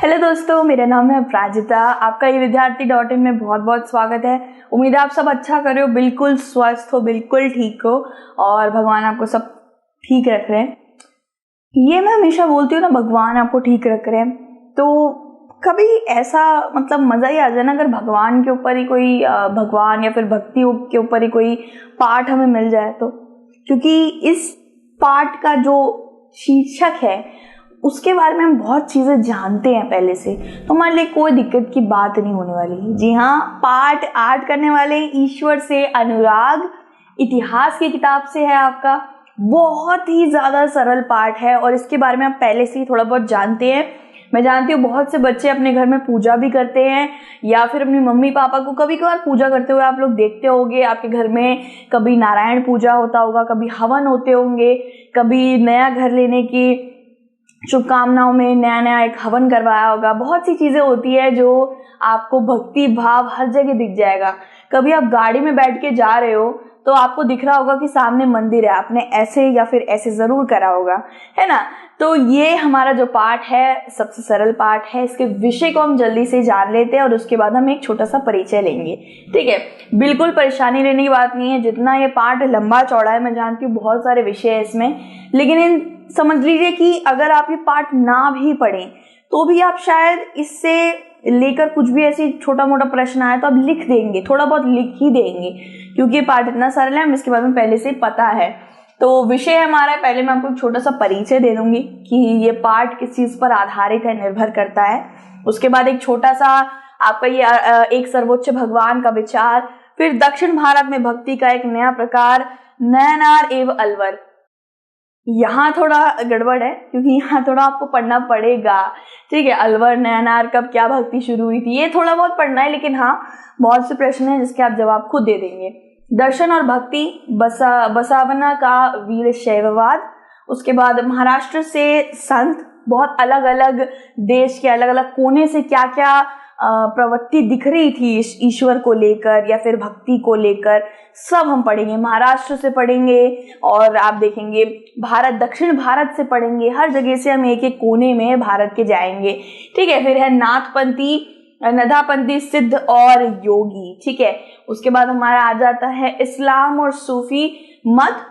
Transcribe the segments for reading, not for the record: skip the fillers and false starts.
Hello दोस्तों, मेरा नाम है अपराजिता। आपका ये विद्यार्थी.in में बहुत बहुत स्वागत है। उम्मीद है आप सब अच्छा कर रहे हो, बिल्कुल स्वस्थ हो, बिल्कुल ठीक हो और भगवान आपको सब ठीक रख रहे हैं। ये मैं हमेशा बोलती हूँ ना, भगवान आपको ठीक रख रहे हैं। तो कभी ऐसा मज़ा ही आ जाए ना अगर भगवान के ऊपर ही कोई भगवान या फिर भक्ति के ऊपर ही कोई पाठ हमें मिल जाए तो, क्योंकि इस पाठ का जो शीर्षक है उसके बारे में हम बहुत चीज़ें जानते हैं पहले से, तो हमारे लिए कोई दिक्कत की बात नहीं होने वाली। जी हाँ, पाठ 8 करने वाले ईश्वर से अनुराग इतिहास की किताब से है आपका। बहुत ही ज़्यादा सरल पाठ है और इसके बारे में आप पहले से ही थोड़ा बहुत जानते हैं। मैं जानती हूँ बहुत से बच्चे अपने घर में पूजा भी करते हैं या फिर अपनी मम्मी पापा को कभी कभार पूजा करते हुए आप लोग देखते होंगे। आपके घर में कभी नारायण पूजा होता होगा, कभी हवन होते होंगे, कभी नया घर लेने की शुभकामनाओं में नया नया एक हवन करवाया होगा। बहुत सी चीज़ें होती है जो आपको भक्ति भाव हर जगह दिख जाएगा। कभी आप गाड़ी में बैठ के जा रहे हो तो आपको दिख रहा होगा कि सामने मंदिर है, आपने ऐसे या फिर ऐसे ज़रूर करा होगा, है ना। तो ये हमारा जो पाठ है सबसे सरल पाठ है। इसके विषय को हम जल्दी से जान लेते हैं और उसके बाद हम एक छोटा सा परिचय लेंगे, ठीक है। बिल्कुल परेशानी लेने की बात नहीं है। जितना ये पाठ लंबा चौड़ा है, मैं जानती हूँ बहुत सारे विषय है इसमें, लेकिन समझ लीजिए कि अगर आप ये पाठ ना भी पढ़ें तो भी आप शायद इससे लेकर कुछ भी ऐसी छोटा मोटा प्रश्न आए तो आप लिख देंगे, थोड़ा बहुत लिख ही देंगे, क्योंकि ये पाठ इतना सरल है, हम इसके बारे में पहले से पता है। तो विषय हमारा, पहले मैं आपको एक छोटा सा परिचय दे दूंगी कि ये पाठ किस चीज पर आधारित है, निर्भर करता है। उसके बाद एक छोटा सा आपका ये एक सर्वोच्च भगवान का विचार, फिर दक्षिण भारत में भक्ति का एक नया प्रकार, नयनार एवं अलवर। यहाँ थोड़ा गड़बड़ है क्योंकि यहाँ थोड़ा आपको पढ़ना पड़ेगा, ठीक है। अलवर नयनार कब क्या भक्ति शुरू हुई थी, ये थोड़ा बहुत पढ़ना है, लेकिन हाँ बहुत से प्रश्न हैं जिसके आप जवाब खुद दे देंगे। दर्शन और भक्ति, बसावना का वीर शैववाद। उसके बाद महाराष्ट्र से संत, बहुत अलग अलग देश के अलग अलग कोने से क्या क्या प्रवृत्ति दिख रही थी ईश्वर को लेकर या फिर भक्ति को लेकर, सब हम पढ़ेंगे। महाराष्ट्र से पढ़ेंगे और आप देखेंगे भारत, दक्षिण भारत से पढ़ेंगे। हर जगह से हम एक एक कोने में भारत के जाएंगे, ठीक है। फिर है नाथपंथी, नदापंथी, सिद्ध और योगी, ठीक है। उसके बाद हमारा आ जाता है इस्लाम और सूफी मत।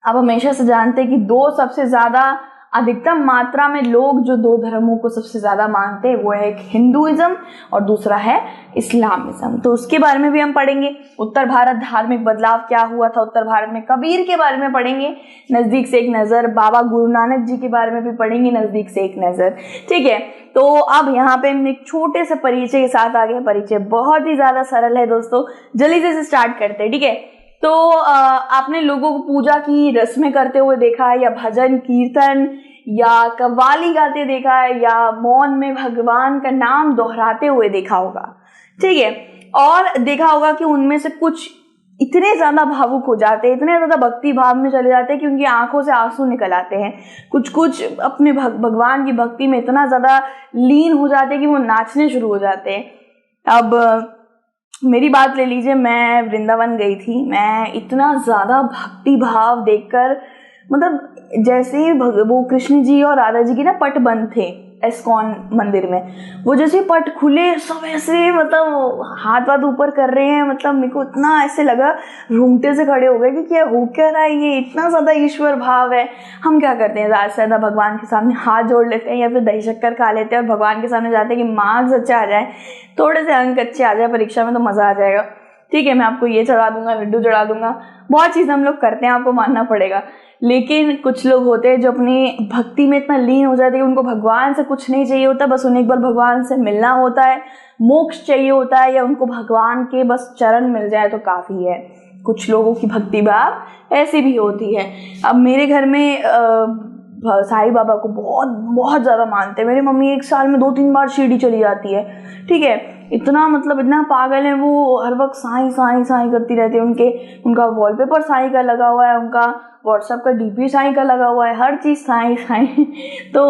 आप हमेशा से जानते हैं कि दो सबसे ज्यादा अधिकतम मात्रा में लोग जो दो धर्मों को सबसे ज्यादा मानते हैं वो है एक हिंदुइज्म और दूसरा है इस्लामिज्म, तो उसके बारे में भी हम पढ़ेंगे। उत्तर भारत धार्मिक बदलाव क्या हुआ था उत्तर भारत में, कबीर के बारे में पढ़ेंगे, नजदीक से एक नजर, बाबा गुरु नानक जी के बारे में भी पढ़ेंगे, नजदीक से एक नजर, ठीक है। तो अब यहाँ पे हम एक छोटे से परिचय के साथ आ गए। परिचय बहुत ही ज्यादा सरल है दोस्तों, जल्दी से स्टार्ट करते हैं, ठीक है। तो आपने लोगों को पूजा की रस्में करते हुए देखा है, या भजन कीर्तन या कव्वाली गाते देखा है, या मौन में भगवान का नाम दोहराते हुए देखा होगा, ठीक है। और देखा होगा कि उनमें से कुछ इतने ज्यादा भावुक हो जाते हैं, इतने ज्यादा भक्ति भाव में चले जाते हैं कि उनकी आंखों से आंसू निकल आते हैं। कुछ कुछ अपने भगवान की भक्ति में इतना ज्यादा लीन हो जाते हैं कि वो नाचने शुरू हो जाते हैं। अब मेरी बात ले लीजिए, मैं वृंदावन गई थी। मैं इतना ज़्यादा भक्ति भाव देखकर, जैसे वो कृष्ण जी और राधा जी की ना पट बंद थे इस्कॉन मंदिर में, वो जैसे पट खुले सब ऐसे हाथ वाथ ऊपर कर रहे हैं। मेरे को इतना ऐसे लगा, रूंगटे से खड़े हो गए कि क्या हो क्या रहा है, ये इतना ज़्यादा ईश्वर भाव है। हम क्या करते हैं, ज़्यादा से ज़्यादा भगवान के सामने हाथ जोड़ लेते हैं या फिर दही शक्कर खा लेते हैं और भगवान के सामने जाते हैं कि मार्क्स अच्छे आ जाए, थोड़े से अंक अच्छे आ जाए परीक्षा में तो मज़ा आ जाएगा, ठीक है, मैं आपको ये चढ़ा दूंगा, लड्डू चढ़ा दूंगा। बहुत चीज़ हम लोग करते हैं, आपको मानना पड़ेगा। लेकिन कुछ लोग होते हैं जो अपनी भक्ति में इतना लीन हो जाते हैं कि उनको भगवान से कुछ नहीं चाहिए होता, बस उन्हें एक बार भगवान से मिलना होता है, मोक्ष चाहिए होता है, या उनको भगवान के बस चरण मिल जाए तो काफ़ी है। कुछ लोगों की भक्ति भाव ऐसी भी होती है। अब मेरे घर में साईं बाबा को बहुत बहुत ज़्यादा मानते हैं। मेरी मम्मी एक साल में 2-3 बार शिरडी चली जाती है, ठीक है। इतना इतना पागल है वो, हर वक्त साईं साईं साईं करती रहती है। उनका वॉलपेपर साईं का लगा हुआ है, उनका व्हाट्सएप का डीपी साईं का लगा हुआ है, हर चीज़ साईं साईं। तो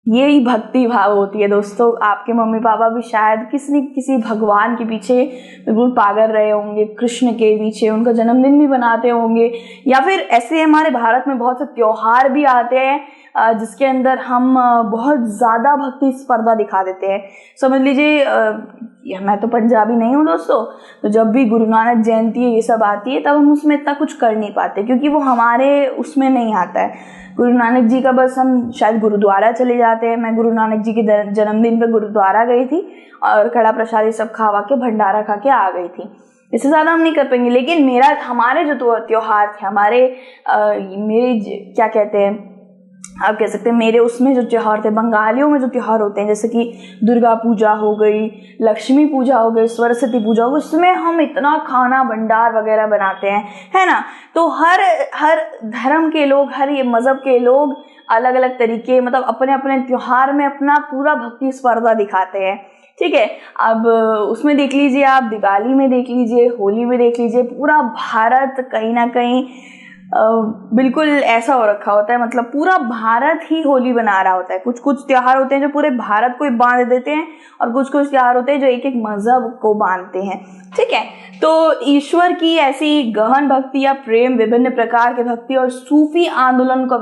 ये ही भक्ति भाव होती है दोस्तों। आपके मम्मी पापा भी शायद किसी न किसी भगवान के पीछे बिल्कुल पागल रहे होंगे, कृष्ण के पीछे, उनका जन्मदिन भी बनाते होंगे, या फिर ऐसे हमारे भारत में बहुत से त्योहार भी आते हैं जिसके अंदर हम बहुत ज़्यादा भक्ति स्पर्धा दिखा देते हैं। समझ लीजिए, मैं तो पंजाबी नहीं हूँ दोस्तों, तो जब भी गुरु नानक जयंती ये सब आती है तब हम उसमें इतना कुछ कर नहीं पाते, क्योंकि वो हमारे उसमें नहीं आता है। गुरु नानक जी का बस हम शायद गुरुद्वारा चले जाते हैं। मैं गुरु नानक जी के जन्मदिन पे गुरुद्वारा गई थी और कड़ा प्रसादी सब खावा के भंडारा खा के आ गई थी। इससे ज़्यादा हम नहीं कर पाएंगे। लेकिन हमारे जो त्योहार थे, मेरे क्या कहते हैं, आप कह सकते हैं मेरे उसमें जो त्योहार थे, बंगालियों में जो त्योहार होते हैं, जैसे कि दुर्गा पूजा हो गई, लक्ष्मी पूजा हो गई, सरस्वती पूजा हो गई, उसमें हम इतना खाना भंडार वगैरह बनाते हैं, है ना। तो हर धर्म के लोग, हर ये मज़हब के लोग अलग अलग तरीके, मतलब अपने अपने त्योहार में अपना पूरा भक्ति स्पर्धा दिखाते हैं, ठीक है। अब उसमें देख लीजिए, आप दिवाली में देख लीजिए, होली में देख लीजिए, पूरा भारत कहीं ना कहीं बिल्कुल ऐसा हो रखा होता है, मतलब पूरा भारत ही होली बना रहा होता है। कुछ कुछ त्योहार होते हैं जो पूरे भारत को बांध देते हैं, और कुछ कुछ त्योहार होते हैं जो एक एक मजहब को बांधते हैं, ठीक है। तो ईश्वर की ऐसी गहन भक्ति या प्रेम विभिन्न प्रकार के भक्ति और सूफी आंदोलन का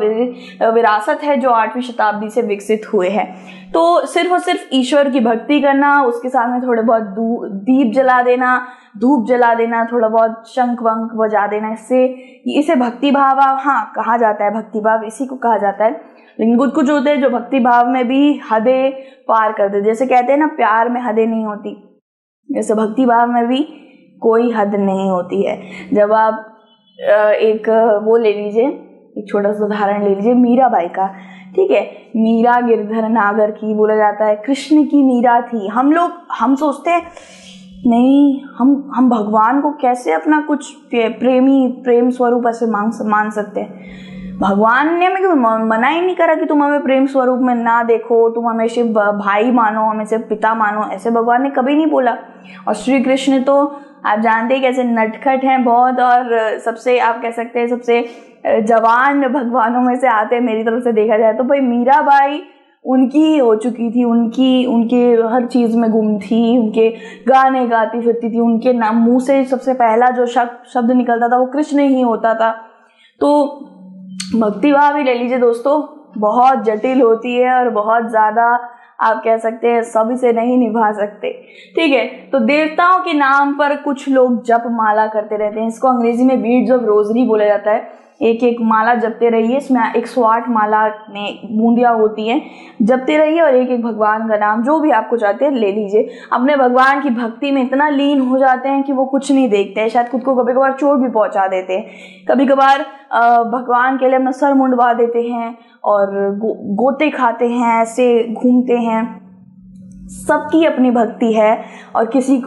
विरासत है जो 8वीं शताब्दी से विकसित हुए हैं। तो सिर्फ और सिर्फ ईश्वर की भक्ति करना, उसके सामने थोड़े बहुत दीप जला देना, धूप जला देना, थोड़ा बहुत शंख वंख बजा देना, इसे भक्ति भाव, हाँ कहा जाता है, भक्ति भाव इसी को कहा जाता है। लेकिन कुछ कुछ होते हैं जो भक्ति भाव में भी हदें पार कर देते, जैसे कहते हैं ना, प्यार में हदें नहीं होती, जैसे भक्ति भाव में भी कोई हद नहीं होती है। जब आप एक वो ले लीजिए, एक छोटा सा उदाहरण ले लीजिए मीराबाई का, ठीक है। मीरा गिरधर नागर की बोला जाता है, कृष्ण की मीरा थी। हम सोचते हैं नहीं, हम भगवान को कैसे अपना कुछ प्रेम स्वरूप ऐसे मान सकते हैं। भगवान ने हमें मना ही नहीं करा कि तुम हमें प्रेम स्वरूप में ना देखो, तुम हमें सिर्फ भाई मानो, हमें सिर्फ पिता मानो, ऐसे भगवान ने कभी नहीं बोला। और श्री कृष्ण तो आप जानते हैं कैसे नटखट हैं बहुत, और सबसे आप कह सकते हैं सबसे जवान भगवानों में से आते हैं मेरी तरफ से देखा जाए तो। भाई मीराबाई उनकी हो चुकी थी, उनके हर चीज़ में गुम थी, उनके गाने गाती फिरती थी, उनके नाम मुंह से सबसे पहला जो शब्द निकलता था वो कृष्ण ही होता था। तो भक्ति भाव ही ले लीजिए दोस्तों, बहुत जटिल होती है और बहुत ज़्यादा आप कह सकते हैं सभी से नहीं निभा सकते, ठीक है। तो देवताओं के नाम पर कुछ लोग जप माला करते रहते हैं, इसको अंग्रेजी में बीड्स ऑफ रोजरी बोला जाता है। एक एक माला जपते रहिए, इसमें 108 माला में बूंदियाँ होती हैं, जपते रहिए और एक एक भगवान का नाम जो भी आपको चाहते हैं ले लीजिए। अपने भगवान की भक्ति में इतना लीन हो जाते हैं कि वो कुछ नहीं देखते हैं, शायद खुद को कभी कभार चोट भी पहुंचा देते हैं, कभी कभार भगवान के लिए अपना सर मुंडवा देते हैं और गोते खाते हैं, ऐसे घूमते हैं। सबकी अपनी भक्ति है और किसी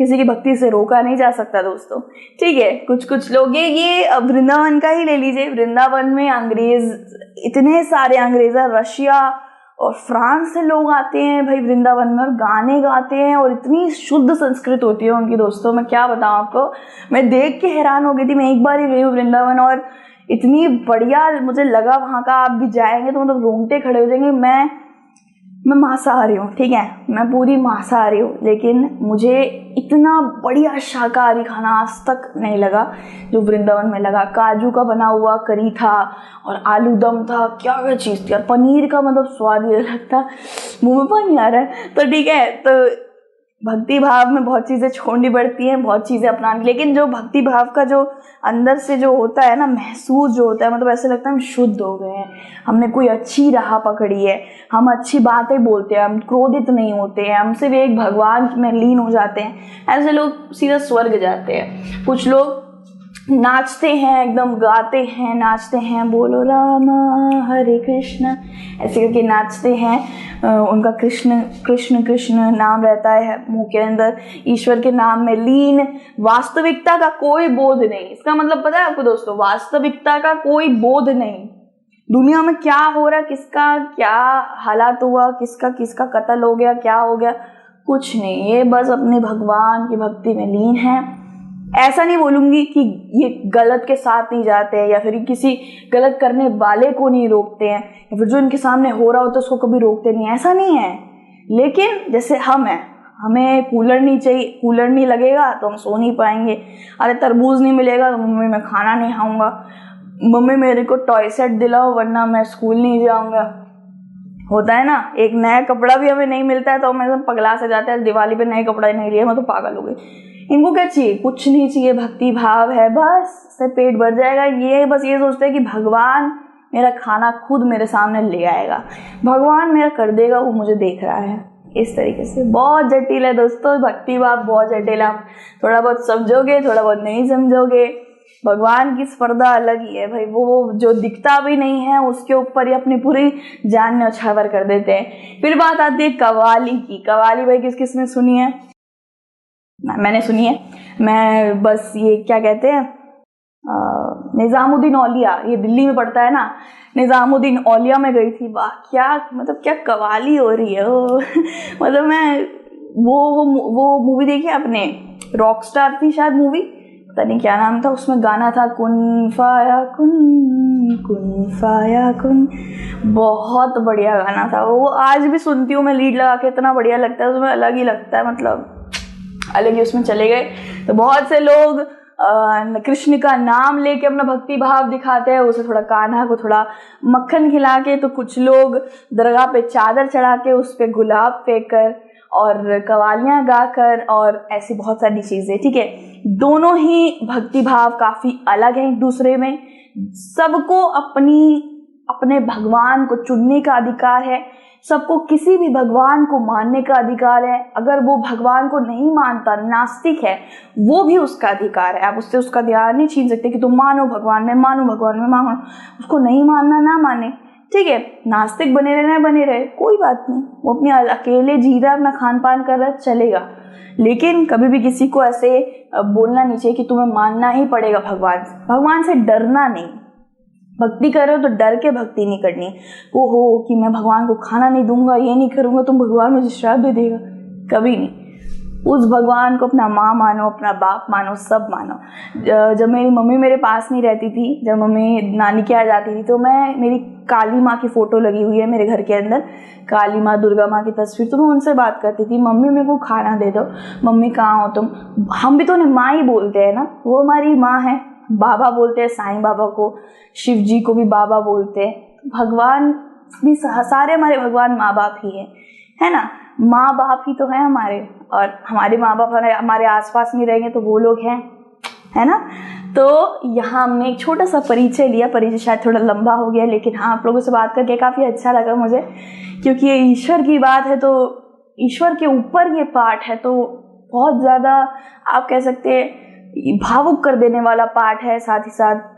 की भक्ति से रोका नहीं जा सकता दोस्तों, ठीक है। कुछ लोग ये वृंदावन का ही ले लीजिए। वृंदावन में इतने सारे अंग्रेज, रशिया और फ्रांस से लोग आते हैं भाई वृंदावन में और गाने गाते हैं, और इतनी शुद्ध संस्कृत होती है उनकी दोस्तों, मैं क्या बताऊं आपको। मैं देख के हैरान हो गई थी। मैं एक बार ही गई हूँ वृंदावन और इतनी बढ़िया मुझे लगा वहाँ का। आप भी जाएंगे तो मतलब रोंगटे खड़े हो जाएंगे। मैं मांसाहारी हूँ, ठीक है, मैं पूरी मांसाहारी हूँ, लेकिन मुझे इतना बढ़िया शाकाहारी खाना आज तक नहीं लगा जो वृंदावन में लगा। काजू का बना हुआ करी था और आलू दम था, क्या चीज़ थी, और पनीर का मतलब स्वाद ही अलग था, मुँह में पानी आ रहा है। तो ठीक है, तो भक्ति भाव में बहुत चीज़ें छोड़नी पड़ती हैं, बहुत चीज़ें अपनानी, लेकिन जो भक्ति भाव का जो अंदर से जो होता है ना, महसूस जो होता है, मतलब ऐसे लगता है हम शुद्ध हो गए हैं, हमने कोई अच्छी राह पकड़ी है, हम अच्छी बातें बोलते हैं, हम क्रोधित नहीं होते हैं, हम सिर्फ एक भगवान में लीन हो जाते हैं। ऐसे लोग सीधा स्वर्ग जाते हैं। कुछ लोग नाचते हैं, एकदम गाते हैं, नाचते हैं, बोलो रामा हरे कृष्ण, ऐसे करके नाचते हैं। उनका कृष्ण कृष्ण कृष्ण नाम रहता है मुंह के अंदर, ईश्वर के नाम में लीन, वास्तविकता का कोई बोध नहीं। इसका मतलब पता है आपको दोस्तों, वास्तविकता का कोई बोध नहीं। दुनिया में क्या हो रहा है, किसका क्या हालात हुआ, किसका कत्ल हो गया, क्या हो गया, कुछ नहीं। ये बस अपने भगवान की भक्ति में लीन है। ऐसा नहीं बोलूंगी कि ये गलत के साथ नहीं जाते हैं या फिर किसी गलत करने वाले को नहीं रोकते हैं या फिर जो इनके सामने हो रहा होता है उसको कभी रोकते नहीं, ऐसा नहीं है। लेकिन जैसे हमें कूलर नहीं चाहिए, कूलर नहीं लगेगा तो हम सो नहीं पाएंगे, अरे तरबूज नहीं मिलेगा तो मम्मी मैं खाना नहीं खाऊंगा, मम्मी मेरे को टॉय सेट दिलाओ वरना मैं स्कूल नहीं जाऊंगा। होता है ना, एक नया कपड़ा भी हमें नहीं मिलता है तो हम एकदम पगला से जाते हैं, दिवाली पे नए कपड़ा नहीं लिए मैं तो पागल हो गई। इनको क्या चाहिए? कुछ नहीं चाहिए, भक्ति भाव है बस, से पेट भर जाएगा। ये बस ये सोचते हैं कि भगवान मेरा खाना खुद मेरे सामने ले आएगा, भगवान मेरा कर देगा, वो मुझे देख रहा है। इस तरीके से बहुत जटिल है दोस्तों, भक्ति भाव बहुत जटिल है। आप थोड़ा बहुत समझोगे, थोड़ा बहुत नहीं समझोगे। भगवान की स्पर्धा अलग ही है भाई, वो जो दिखता भी नहीं है उसके ऊपर ही अपनी पूरी जान न्यौछावर कर देते हैं। फिर बात आती है कव्वाली की। कव्वाली भाई किस किस ने सुनी है? मैंने सुनी है। मैं बस ये क्या कहते हैं, निजामुद्दीन औलिया, ये दिल्ली में पड़ता है ना, निजामुद्दीन औलिया में गई थी। वाह क्या मतलब, क्या कव्वाली हो रही है मतलब मैं वो मूवी देखी आपने, रॉकस्टार थी शायद मूवी, पता नहीं क्या नाम था, उसमें गाना था कुन फाया कुन, कुन फाया कुन। बहुत बढ़िया गाना था वो, आज भी सुनती हूँ मैं लीड लगा के, इतना बढ़िया लगता है, उसमें अलग ही लगता है, मतलब अलग ही उसमें चले गए। तो बहुत से लोग कृष्ण का नाम लेके अपना भक्ति भाव दिखाते हैं, उसे थोड़ा कान्हा को थोड़ा मक्खन खिला के, तो कुछ लोग दरगाह पे चादर चढ़ा के उस पे गुलाब फेंक कर और कवालियाँ गाकर और ऐसी बहुत सारी चीज़ें। ठीक है, दोनों ही भक्ति भाव काफ़ी अलग हैं एक दूसरे में। सबको अपने भगवान को चुनने का अधिकार है, सबको किसी भी भगवान को मानने का अधिकार है। अगर वो भगवान को नहीं मानता, नास्तिक है, वो भी उसका अधिकार है। आप उससे उसका ध्यान नहीं छीन सकते कि तुम मानो भगवान में, मानो भगवान में, मानो। उसको नहीं मानना ना माने, ठीक है, नास्तिक बने रहना बने रहे, कोई बात नहीं, वो अपनी अकेले जी रहा है, अपना खान पान कर रहा है, चलेगा। लेकिन कभी भी किसी को ऐसे बोलना नहीं चाहिए कि तुम्हें मानना ही पड़ेगा भगवान से डरना नहीं। भक्ति कर रहे हो तो डर के भक्ति नहीं करनी। ओहो कि मैं भगवान को खाना नहीं दूंगा, ये नहीं करूंगा, तुम भगवान मुझे श्राप दे देगा, कभी नहीं। उस भगवान को अपना माँ मानो, अपना बाप मानो, सब मानो। जब मेरी मम्मी मेरे पास नहीं रहती थी, जब मम्मी नानी के यहाँ जाती थी, तो मेरी काली माँ की फ़ोटो लगी हुई है मेरे घर के अंदर, काली माँ, दुर्गा माँ की तस्वीर। तो मैं उनसे बात करती थी, मम्मी मेरे को खाना दे दो, मम्मी कहाँ हो तुम? हम भी तो उन्हें माँ ही बोलते हैं ना, वो हमारी माँ है। बाबा बोलते हैं साईं बाबा को, शिव जी को भी बाबा बोलते हैं। भगवान भी सारे हमारे भगवान माँ बाप ही है ना, माँ बाप ही तो है हमारे। और हमारे माँ बाप हमारे आसपास नहीं रहेंगे तो वो लोग हैं, है ना। तो यहाँ हमने एक छोटा सा परिचय लिया, परिचय शायद थोड़ा लंबा हो गया, लेकिन हाँ आप लोगों से बात करके काफ़ी अच्छा लगा मुझे, क्योंकि ये ईश्वर की बात है, तो ईश्वर के ऊपर ये पाठ है, तो बहुत ज़्यादा आप कह सकते हैं भावुक कर देने वाला पाठ है। साथ ही साथ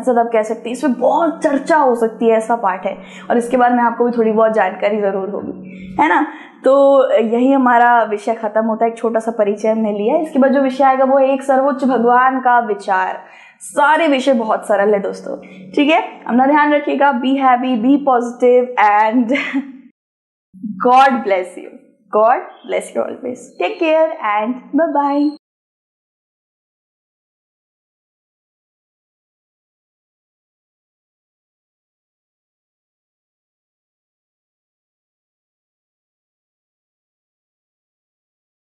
आप कह सकते हैं इसमें बहुत चर्चा हो सकती है, ऐसा पाठ है। और इसके बाद में आपको भी थोड़ी बहुत जानकारी ज़रूर होगी, है ना। तो यही हमारा विषय खत्म होता है, एक छोटा सा परिचय हमने लिया। इसके बाद जो विषय आएगा वो है एक सर्वोच्च भगवान का विचार। सारे विषय बहुत सरल है दोस्तों, ठीक है। अपना ध्यान रखिएगा, be happy, be positive and God bless you, God bless you always. Take care and bye bye.